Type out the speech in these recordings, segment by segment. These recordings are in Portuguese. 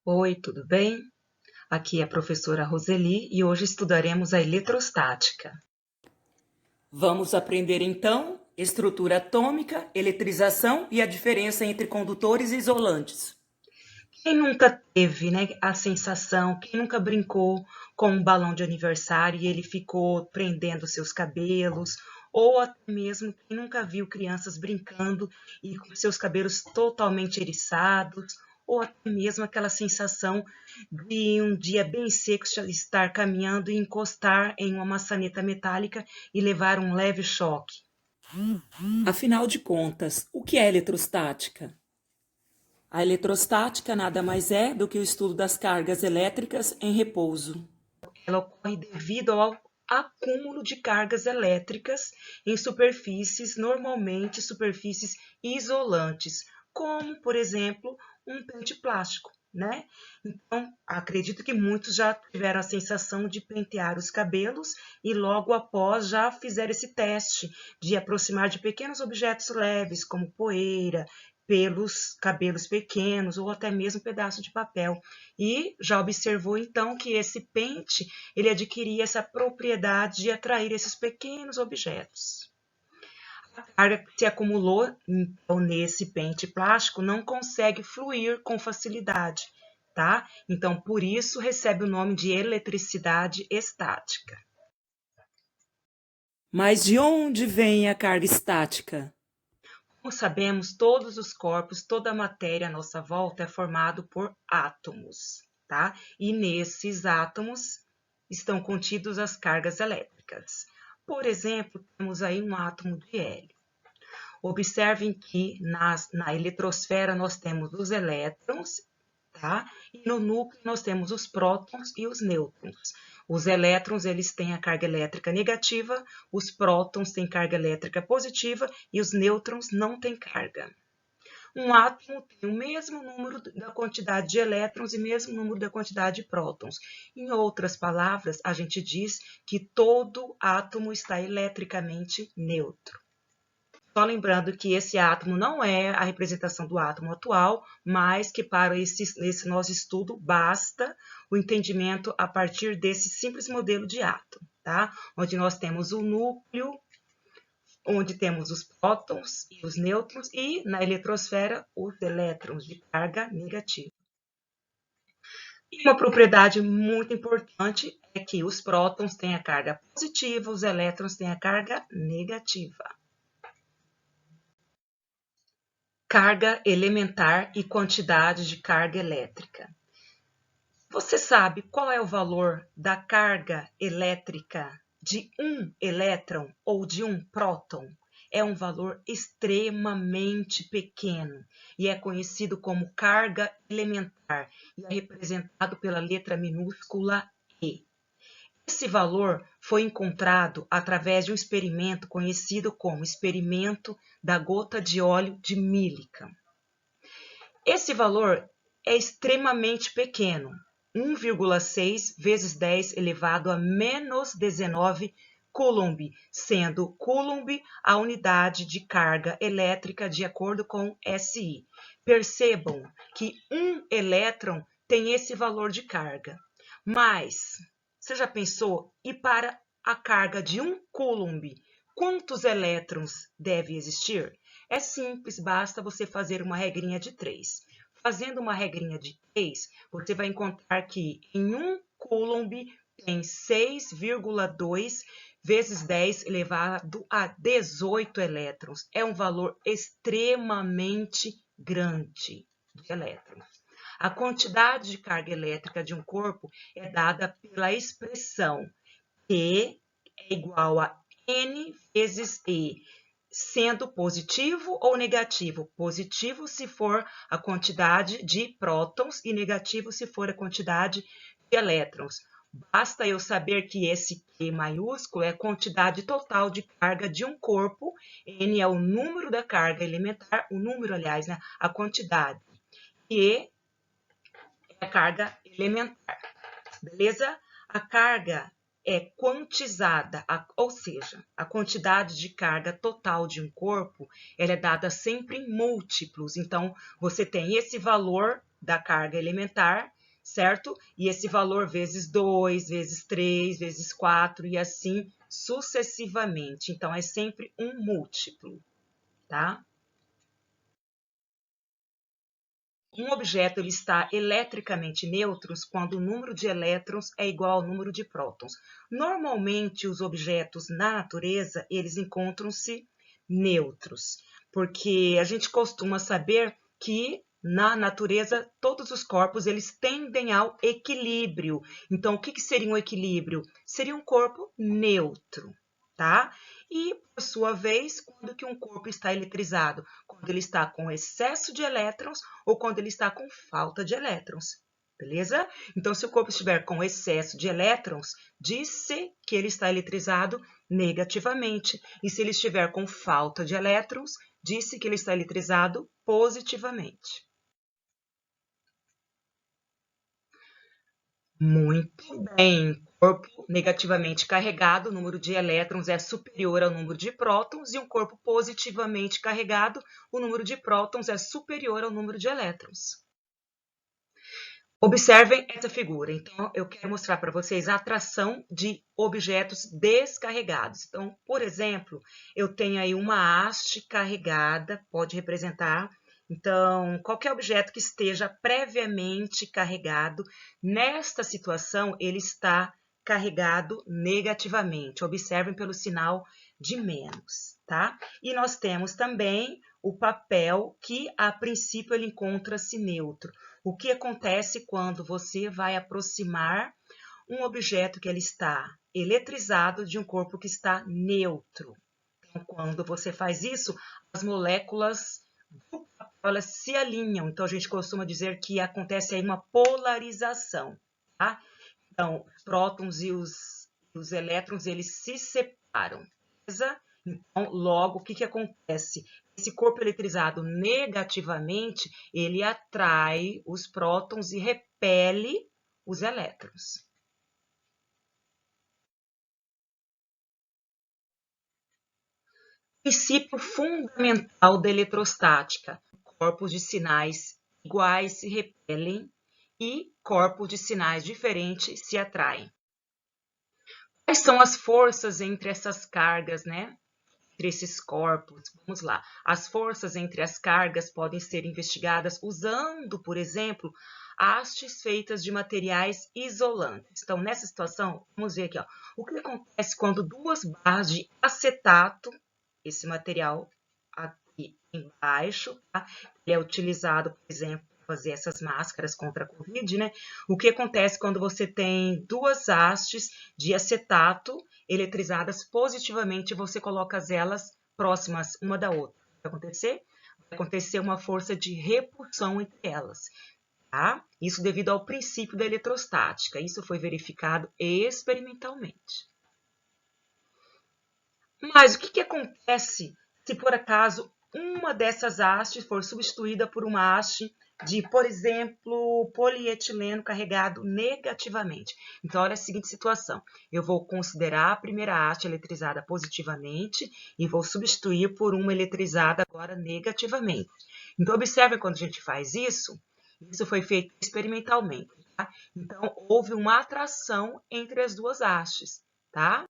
Oi, tudo bem? Aqui é a professora Roseli e hoje estudaremos a eletrostática. Vamos aprender então estrutura atômica, eletrização e a diferença entre condutores e isolantes. Quem nunca teve, né, a sensação, quem nunca brincou com um balão de aniversário e ele ficou prendendo seus cabelos, ou até mesmo quem nunca viu crianças brincando e com seus cabelos totalmente eriçados, ou até mesmo aquela sensação de um dia bem seco estar caminhando e encostar em uma maçaneta metálica e levar um leve choque. Afinal de contas, o que é eletrostática? A eletrostática nada mais é do que o estudo das cargas elétricas em repouso. Ela ocorre devido ao acúmulo de cargas elétricas em superfícies, normalmente superfícies isolantes, como, por exemplo, um pente plástico, né? Então, acredito que muitos já tiveram a sensação de pentear os cabelos e logo após já fizeram esse teste de aproximar de pequenos objetos leves, como poeira, pelos cabelos pequenos ou até mesmo um pedaço de papel. E já observou então que esse pente ele adquiria essa propriedade de atrair esses pequenos objetos. A carga que se acumulou então, nesse pente plástico não consegue fluir com facilidade, tá? Então, por isso recebe o nome de eletricidade estática. Mas de onde vem a carga estática? Como sabemos, todos os corpos, toda a matéria à nossa volta é formado por átomos, tá? E nesses átomos estão contidos as cargas elétricas. Por exemplo, temos aí um átomo de hélio. Observem que na eletrosfera nós temos os elétrons, tá? E no núcleo nós temos os prótons e os nêutrons. Os elétrons, eles têm a carga elétrica negativa, os prótons têm carga elétrica positiva e os nêutrons não têm carga. Um átomo tem o mesmo número da quantidade de elétrons e mesmo número da quantidade de prótons. Em outras palavras, a gente diz que todo átomo está eletricamente neutro. Só lembrando que esse átomo não é a representação do átomo atual, mas que para esse nosso estudo basta o entendimento a partir desse simples modelo de átomo, tá? Onde nós temos o núcleo, onde temos os prótons e os nêutrons, e na eletrosfera os elétrons de carga negativa. E uma propriedade muito importante é que os prótons têm a carga positiva, os elétrons têm a carga negativa. Carga elementar e quantidade de carga elétrica. Você sabe qual é o valor da carga elétrica de um elétron ou de um próton? É um valor extremamente pequeno e é conhecido como carga elementar e é representado pela letra minúscula E. Esse valor foi encontrado através de um experimento conhecido como experimento da gota de óleo de Millikan. Esse valor é extremamente pequeno, 1,6 vezes 10 elevado a menos 19 Coulomb, sendo Coulomb a unidade de carga elétrica de acordo com SI. Percebam que um elétron tem esse valor de carga, mas você já pensou, e para a carga de um Coulomb, quantos elétrons deve existir? É simples, basta você fazer uma regrinha de 3. Fazendo uma regrinha de 3, você vai encontrar que em um Coulomb tem 6,2 vezes 10 elevado a 18 elétrons. É um valor extremamente grande de elétrons. A quantidade de carga elétrica de um corpo é dada pela expressão Q é igual a N vezes E, sendo positivo ou negativo. Positivo se for a quantidade de prótons e negativo se for a quantidade de elétrons. Basta eu saber que esse Q maiúsculo é a quantidade total de carga de um corpo, N é o número da carga elementar, o número, aliás, né, a quantidade. E é a carga elementar, beleza? A carga é quantizada, ou seja, a quantidade de carga total de um corpo ela é dada sempre em múltiplos. Então, você tem esse valor da carga elementar, certo? E esse valor vezes 2, vezes 3, vezes 4 e assim sucessivamente. Então, é sempre um múltiplo, tá? Um objeto ele está eletricamente neutro quando o número de elétrons é igual ao número de prótons. Normalmente, os objetos na natureza, eles encontram-se neutros, porque a gente costuma saber que na natureza todos os corpos eles tendem ao equilíbrio. Então, o que seria um equilíbrio? Seria um corpo neutro, tá? E, por sua vez, quando que um corpo está eletrizado? Quando ele está com excesso de elétrons ou quando ele está com falta de elétrons, beleza? Então, se o corpo estiver com excesso de elétrons, diz-se que ele está eletrizado negativamente. E se ele estiver com falta de elétrons, diz-se que ele está eletrizado positivamente. Muito bem. Corpo negativamente carregado, o número de elétrons é superior ao número de prótons, e um corpo positivamente carregado, o número de prótons é superior ao número de elétrons. Observem essa figura. Então, eu quero mostrar para vocês a atração de objetos descarregados. Então, por exemplo, eu tenho aí uma haste carregada, pode representar. Então, qualquer objeto que esteja previamente carregado, nesta situação, ele está carregado negativamente. Observem pelo sinal de menos, tá? E nós temos também o papel que, a princípio, ele encontra-se neutro. O que acontece quando você vai aproximar um objeto que ele está eletrizado de um corpo que está neutro? Então, quando você faz isso, as moléculas do papel elas se alinham. Então, a gente costuma dizer que acontece aí uma polarização, tá? Então, os prótons e os elétrons, eles se separam, beleza? Então, logo, o que acontece? Esse corpo eletrizado negativamente, ele atrai os prótons e repele os elétrons. Princípio fundamental da eletrostática: corpos de sinais iguais se repelem e corpos de sinais diferentes se atraem. Quais são as forças entre essas cargas, né? Entre esses corpos? Vamos lá. As forças entre as cargas podem ser investigadas usando, por exemplo, hastes feitas de materiais isolantes. Então, nessa situação, vamos ver aqui, ó, o que acontece quando duas barras de acetato, esse material aqui embaixo, tá? Ele é utilizado, por exemplo, para fazer essas máscaras contra a Covid, né? O que acontece quando você tem duas hastes de acetato eletrizadas positivamente, você coloca elas próximas uma da outra? O que vai acontecer? Vai acontecer uma força de repulsão entre elas. Tá? Isso devido ao princípio da eletrostática. Isso foi verificado experimentalmente. Mas o que acontece se, por acaso, uma dessas hastes for substituída por uma haste de, por exemplo, polietileno carregado negativamente? Então, olha a seguinte situação. Eu vou considerar a primeira haste eletrizada positivamente e vou substituir por uma eletrizada agora negativamente. Então, observe quando a gente faz isso, isso foi feito experimentalmente, tá? Então, houve uma atração entre as duas hastes, tá?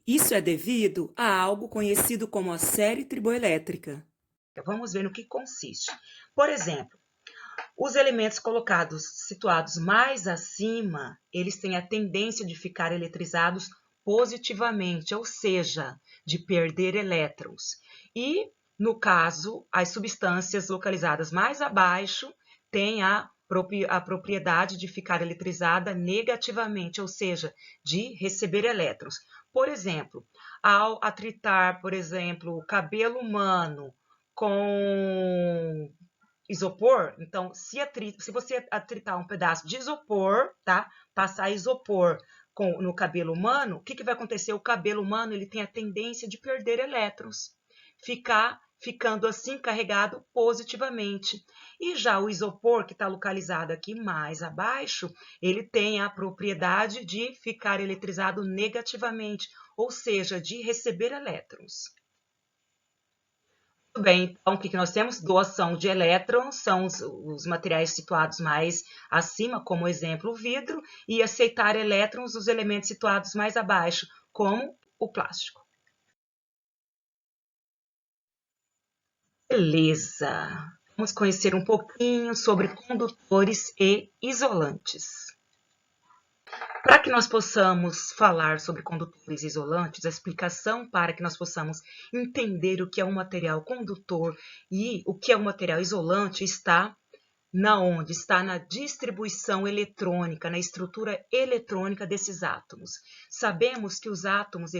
Isso é devido a algo conhecido como a série triboelétrica. Vamos ver no que consiste. Por exemplo, os elementos situados mais acima, eles têm a tendência de ficar eletrizados positivamente, ou seja, de perder elétrons. E, no caso, as substâncias localizadas mais abaixo têm a propriedade de ficar eletrizada negativamente, ou seja, de receber elétrons. Por exemplo, ao atritar, por exemplo, o cabelo humano com isopor, então, se você atritar um pedaço de isopor, tá? Passar isopor no cabelo humano, o que vai acontecer? O cabelo humano ele tem a tendência de perder elétrons, ficando assim carregado positivamente. E já o isopor, que está localizado aqui mais abaixo, ele tem a propriedade de ficar eletrizado negativamente, ou seja, de receber elétrons. Muito bem, então o que nós temos? Doação de elétrons, são os materiais situados mais acima, como exemplo o vidro, e aceitar elétrons, os elementos situados mais abaixo, como o plástico. Beleza! Vamos conhecer um pouquinho sobre condutores e isolantes. Para que nós possamos falar sobre condutores isolantes, a explicação para que nós possamos entender o que é um material condutor e o que é um material isolante está onde? Está na distribuição eletrônica, na estrutura eletrônica desses átomos. Sabemos que os átomos,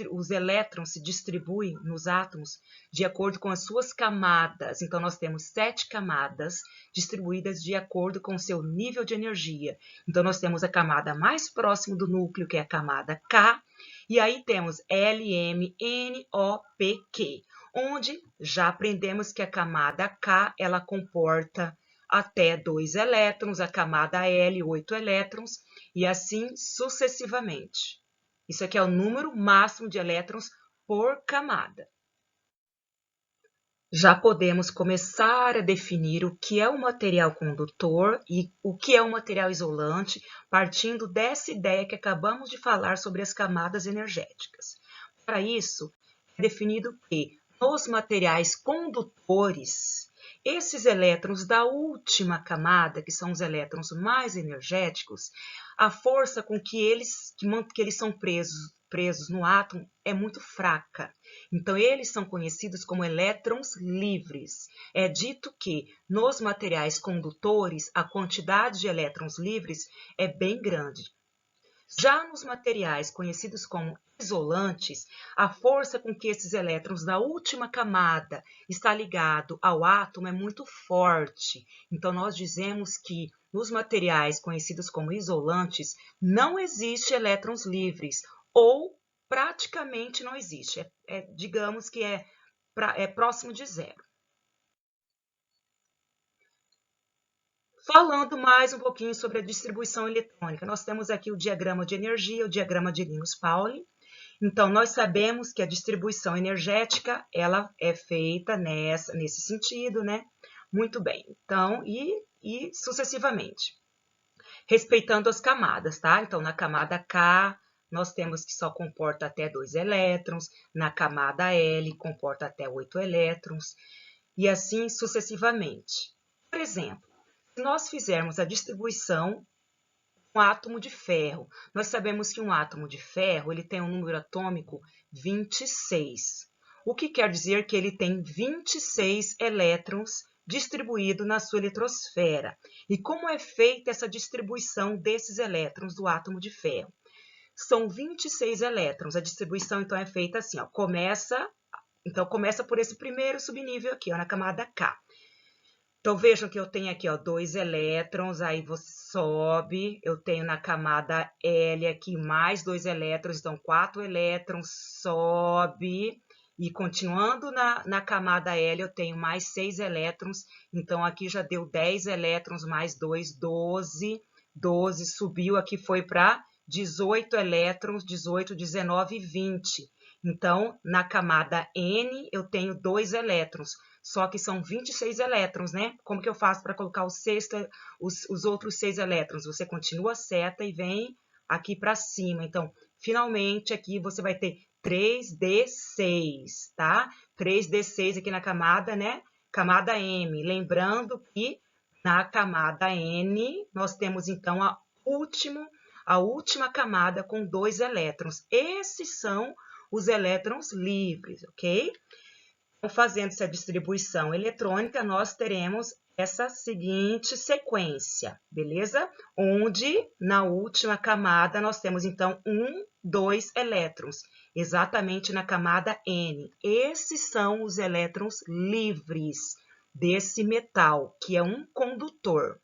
os elétrons se distribuem nos átomos de acordo com as suas camadas. Então, nós temos 7 camadas distribuídas de acordo com o seu nível de energia. Então, nós temos a camada mais próxima do núcleo, que é a camada K, e aí temos L, M, N, O, P, Q, onde já aprendemos que a camada K, ela comporta até 2 elétrons, a camada L, 8 elétrons, e assim sucessivamente. Isso aqui é o número máximo de elétrons por camada. Já podemos começar a definir o que é um material condutor e o que é um material isolante, partindo dessa ideia que acabamos de falar sobre as camadas energéticas. Para isso, é definido que nos materiais condutores, esses elétrons da última camada, que são os elétrons mais energéticos, a força com que eles são presos no átomo é muito fraca. Então, eles são conhecidos como elétrons livres. É dito que nos materiais condutores, a quantidade de elétrons livres é bem grande. Já nos materiais conhecidos como isolantes, a força com que esses elétrons da última camada está ligado ao átomo é muito forte. Então, nós dizemos que nos materiais conhecidos como isolantes não existe elétrons livres ou praticamente não existe. Digamos que é próximo de zero. Falando mais um pouquinho sobre a distribuição eletrônica, nós temos aqui o diagrama de energia, o diagrama de Linus-Pauling. Então, nós sabemos que a distribuição energética, ela é feita nesse sentido, né? Muito bem. Então, e sucessivamente. Respeitando as camadas, tá? Então, na camada K, nós temos que só comporta até 2 elétrons, na camada L, comporta até 8 elétrons, e assim sucessivamente. Por exemplo, se nós fizermos a distribuição um átomo de ferro, nós sabemos que um átomo de ferro ele tem um número atômico 26, o que quer dizer que ele tem 26 elétrons distribuídos na sua eletrosfera. E como é feita essa distribuição desses elétrons do átomo de ferro? São 26 elétrons, a distribuição então é feita assim, ó, começa por esse primeiro subnível aqui, ó, na camada K. Então, vejam que eu tenho aqui, ó, 2 elétrons, aí você sobe, eu tenho na camada L aqui mais 2 elétrons, então 4 elétrons, sobe, e continuando na camada L, eu tenho mais 6 elétrons, então aqui já deu 10 elétrons, mais 2, 12, 12, subiu, aqui foi para 18 elétrons, 18, 19 e 20. Então, na camada N, eu tenho 2 elétrons, só que são 26 elétrons, né? Como que eu faço para colocar os outros 6 elétrons? Você continua a seta e vem aqui para cima. Então, finalmente, aqui você vai ter 3D6, tá? 3D6 aqui na camada, né? Camada M. Lembrando que na camada N, nós temos, então, a última camada com 2 elétrons. Esses são os elétrons livres, ok? Então, fazendo essa distribuição eletrônica, nós teremos essa seguinte sequência, beleza? Onde, na última camada, nós temos, então, 1, 2 elétrons, exatamente na camada N. Esses são os elétrons livres desse metal, que é um condutor.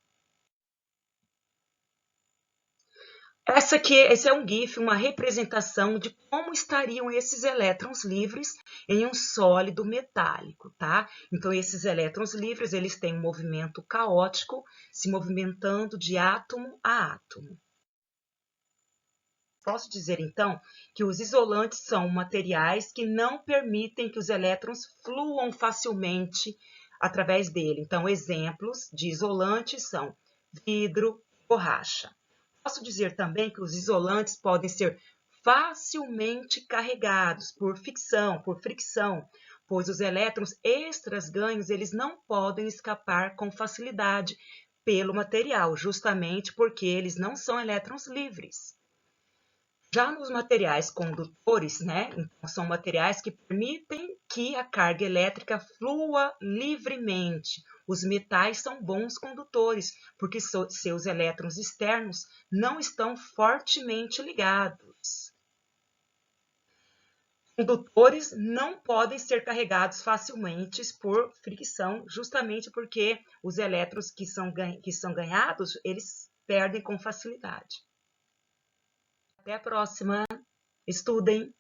Esse é um GIF, uma representação de como estariam esses elétrons livres em um sólido metálico, tá? Então, esses elétrons livres, eles têm um movimento caótico, se movimentando de átomo a átomo. Posso dizer, então, que os isolantes são materiais que não permitem que os elétrons fluam facilmente através dele. Então, exemplos de isolantes são vidro, borracha. Posso dizer também que os isolantes podem ser facilmente carregados por fricção, pois os elétrons extras ganhos eles não podem escapar com facilidade pelo material, justamente porque eles não são elétrons livres. Já nos materiais condutores, então são materiais que permitem que a carga elétrica flua livremente. Os metais são bons condutores, porque seus elétrons externos não estão fortemente ligados. Condutores não podem ser carregados facilmente por fricção, justamente porque os elétrons que são ganhados, eles perdem com facilidade. Até a próxima. Estudem!